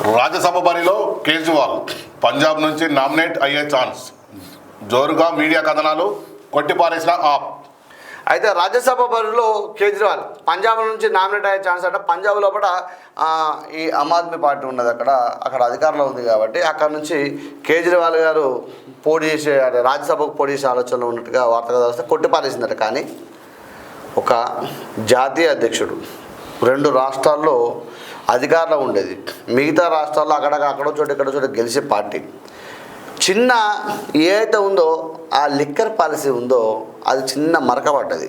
రాజ్యసభ బరిలో కేజ్రీవాల్ పంజాబ్ నుంచి నామినేట్ అయ్యే ఛాన్స్. జోరుగా మీడియా కథనాలు కొట్టిపారేసిన ఆప్. అయితే రాజ్యసభ బరిలో కేజ్రీవాల్ పంజాబ్ నుంచి నామినేట్ అయ్యే ఛాన్స్ అంటే పంజాబ్ లోపల ఈ ఆమ్ ఆద్మీ పార్టీ ఉన్నది, అక్కడ అధికారంలో ఉంది కాబట్టి అక్కడ నుంచి కేజ్రీవాల్ గారు పోటీ చేసే రాజ్యసభకు పోటీ చేసే ఆలోచనలో ఉన్నట్టుగా వార్తగా వస్తే కొట్టిపారేసిందట. కానీ ఒక జాతీయ అధ్యక్షుడు 2 రాష్ట్రాల్లో అధికారంలో ఉండేది, మిగతా రాష్ట్రాల్లో అక్కడో చోట గెలిచే పార్టీ చిన్న ఏదైతే ఉందో ఆ లిక్కర్ పాలసీ ఉందో అది చిన్న మరకబడ్డది.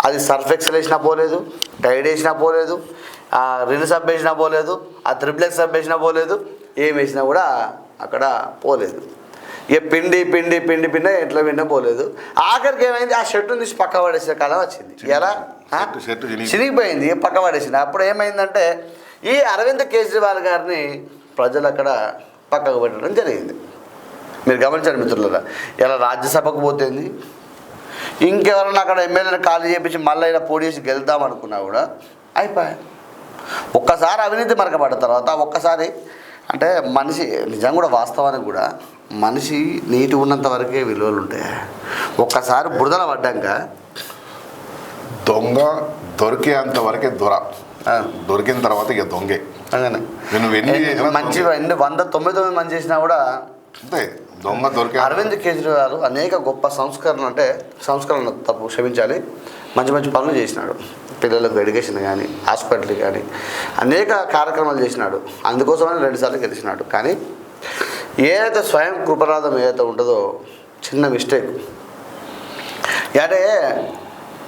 అది సర్ఫ్ ఎక్సెల్ వేసినా పోలేదు, టైడ్ వేసినా పోలేదు, రిన్ సబ్ వేసినా పోలేదు, ఆ త్రిప్లెక్స్ సబ్ వేసినా పోలేదు, ఏం వేసినా కూడా అక్కడ పోలేదు. ఇక పిండి ఎట్లా విన్నా పోలేదు. ఆఖరికి ఏమైంది, ఆ షర్టును తీసి పక్క పడేసిన కాలం వచ్చింది. ఎలా చినిగిపోయింది, పక్క పడేసింది. అప్పుడు ఏమైందంటే ఈ అరవింద్ కేజ్రీవాల్ గారిని ప్రజలు అక్కడ పక్కకు పెట్టడం జరిగింది. మీరు గమనించండి మిత్రులారా. ఇలా రాజ్యసభకు పోతుంది, ఇంకెవరన్నా అక్కడ ఎమ్మెల్యేని ఖాళీ చేయించి మళ్ళీ అయినా పోటీ చేసి గెలుద్దామనుకున్నా కూడా అయిపోయాయి. ఒక్కసారి అవినీతి మరకపడ్డ తర్వాత ఒక్కసారి అంటే మనిషి నిజంగా కూడా వాస్తవానికి కూడా మనిషి నీటి ఉన్నంత వరకే విలువలు ఉంటాయి. ఒక్కసారి బురదల పడ్డాక దొంగ దొరికేంత వరకే దొరికిన తర్వాత ఇక దొంగే. మంచి 199 మంది చేసినా కూడా దొంగ దొరికే. అరవింద్ కేజ్రీవాల్ అనేక గొప్ప సంస్కరణ తప్పు క్షమించాలి, మంచి పనులు చేసినాడు. పిల్లలకు ఎడ్యుకేషన్ కానీ హాస్పిటల్ కానీ అనేక కార్యక్రమాలు చేసినాడు. అందుకోసమని 2 సార్లు గెలిచినాడు. కానీ ఏదైతే స్వయం కృపరాధం ఏదైతే ఉంటుందో చిన్న మిస్టేక్ అంటే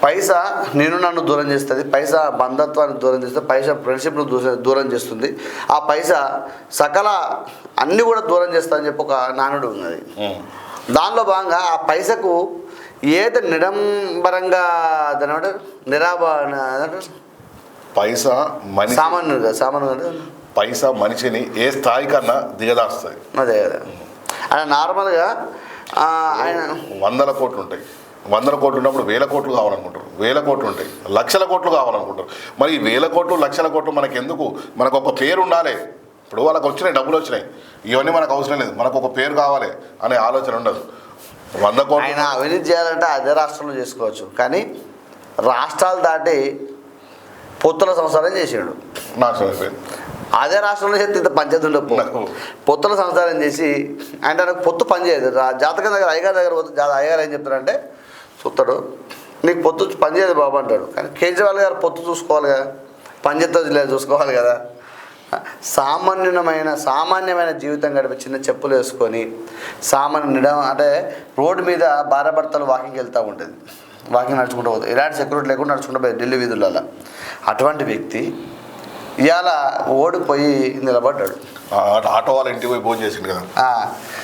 పైసా నన్ను దూరం చేస్తుంది, పైసా బంధత్వాన్ని దూరం చేస్తుంది, పైసా ఫ్రెండ్షిప్ను దూరం చేస్తుంది, ఆ పైసా సకల అన్నీ కూడా దూరం చేస్తా అని చెప్పి ఒక నానుడు ఉన్నది. దానిలో భాగంగా ఆ పైసకు ఏదైతే నిడంబరంగా పైసా సామాన్యుగా పైసా మనిషిని ఏ స్థాయి కన్నా దిగదాస్తుంది. అదే ఆయన నార్మల్గా ఆయన 100 కోట్లు ఉంటాయి, 100 కోట్లు ఉన్నప్పుడు 1000 కోట్లు కావాలనుకుంటారు, 1000 కోట్లు ఉంటాయి, లక్షల కోట్లు కావాలనుకుంటారు. మరి ఈ 1000 కోట్లు 1,00,000 కోట్లు మనకి ఎందుకు? మనకు ఒక పేరు ఉండాలి. ఇప్పుడు వాళ్ళకి వచ్చినాయి, డబ్బులు వచ్చినాయి, ఇవన్నీ మనకు అవసరం లేదు, మనకు ఒక పేరు కావాలి అనే ఆలోచన ఉండదు. 100 కోట్లు ఆయన అవినీతి చేయాలంటే అదే రాష్ట్రంలో చేసుకోవచ్చు, కానీ రాష్ట్రాలు దాటి పొత్తుల సంసారం చేసాడు, నాశనం అయిపోయింది. అదే రాష్ట్రంలో చేస్తే ఇంత పంచాయతీ ఉండవు. పొత్తుల సంసారం చేసి అంటే నాకు పొత్తు పనిచేయదు. జాతకం దగ్గర అయ్యగారి దగ్గర పోతే అయ్యగారు ఏం చెప్తారంటే చూస్తాడు, నీకు పొత్తు పనిచేయదు బాబు అంటాడు. కానీ కేజ్రీవాల్ గారు పొత్తు చూసుకోవాలి కదా, పనిచేస్తుంది చూసుకోవాలి కదా. సామాన్యమైన జీవితం గడిపి చిన్న చెప్పులు వేసుకొని అంటే రోడ్డు మీద భార్యాభర్తలు వాకింగ్కి వెళ్తూ ఉంటుంది, వాకింగ్ నడుచుకుంటూ పోతుంది, ఎలాంటి సెక్యూరిటీ లేకుండా నడుచుకుంటూ పోయి ఢిల్లీ వీధులలో. అటువంటి వ్యక్తి ఇవాళ ఓడిపోయి నిలబడ్డాడు. ఆటో వాళ్ళ ఇంటికి పోయి భోజనం చేసిండు కదా.